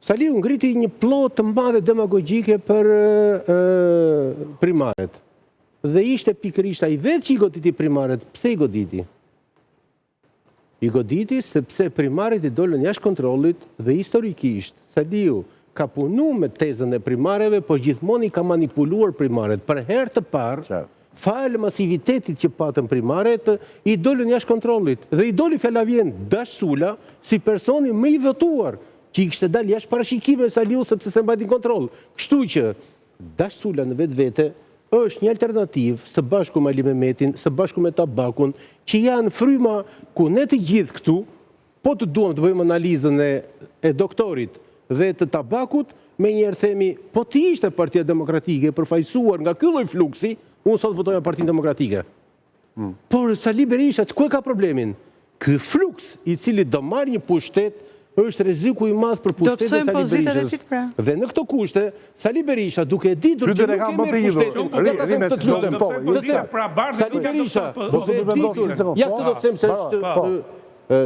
Saliu ngriti një plot të madhe demagogjike për primaret. Dhe ishte pikërisht ai vetë që i goditi primaret. Pse i goditi? I goditi sepse primaret i dolën jashtë kontrollit dhe historikisht Saliu ka punu me tezën e primareve, po gjithmonë i ka manipuluar primaret. Për herë të parë, falë masivitetit që patën primaret, i dolën jashtë kontrollit. Dhe i doli fjala vjen Dash Sula si personi më i votuar, që i kishte dalë jashtë parashikime Saliu sepse se mbajti kontroll. Kështu që Dash Sula në vetvete është një alternativë së bashku me Ali Mehmetin, së bashku me Tabakun, që janë fryma ku ne të gjithë këtu, po të duam të bëjmë analizën e doktorit dhe të Tabakut, me njerë themi, po të ishte Partia Demokratike përfaqësuar nga ky lloj fluksi, unë sot votoja Partinë Demokratike. Por Sali Berisha, ku e ka problemin? Ky fluks i cili do marrë një pushtet është rreziku i madh për pushtetin e Sali Berishës. Dhe në këto kushte, Sali Berisha duke ditur që nuk e merr pushtetin, Sali Berisha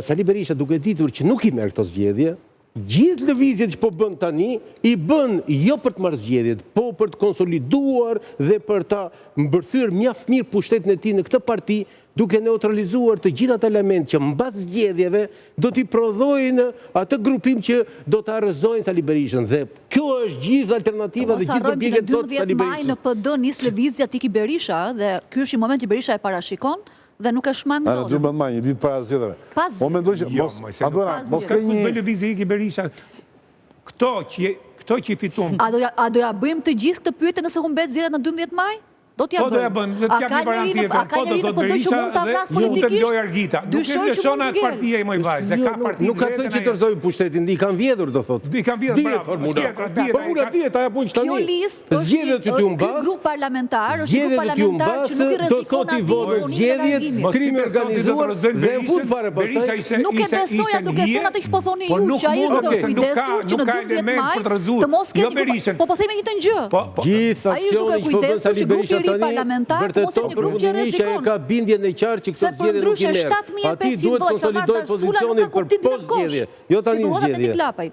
Sali Berisha duke ditur që nuk i merr këto zgjedhje, gjithë lëvizjet që po bën tani, i bën jo për të marrë zgjedhjet, po për të konsoliduar dhe për ta mbërthyer mjaft mirë pushtetin e tij në këtë parti, duke neutralizuar të gjitha ato elementë që mbas zgjedhjeve do t'i prodhojnë atë grupim që do të arrëzojnë Sali Berishën. Dhe kjo është gjithë alternativa dhe gjithë përpjekjet të Sali Berishës. Maj në PD nis lëvizja Tiki Berisha dhe ky është një moment që Berisha e parashikon dhe nuk e shmang dot. Ana duhet maj një ditë para zgjedhjeve. O mendoj që mos ka një lëvizje Tiki Berisha. Këto që i fituam. A do ja bëjmë të gjithë këtë pyetje nëse humbet zgjedhjet në 12 maj? Do t'ja bëjmë. A ka njëri në PD që mund t'a vras politikisht? Dyshoj që mund t'ngel. Nuk ka thënë që tërzojnë pushtetin, i kanë vjedhur, do thotë. I kanë vjedhur, bravo. Formula dihet, aja punë që tani. Kjo listë është ky grup parlamentar, është një grup parlamentar që nuk i rrezikon atë zgjedhjet, krimi organizuar dhe në fund fare pastaj. Nuk e besoja duke thënë atë që po thoni ju, që ai është duke kujdesur që në 12 maj të mos keni. Po themi një të gjë. Gjithë ai është duke kujdesur që grupi parlamentar mos e një grup që rrezikon. Ka bindjen e qartë që këtë zgjedhje nuk i merr. Ati duhet konsolidoj pozicionin për post-zgjedhje, jo tani zgjedhje.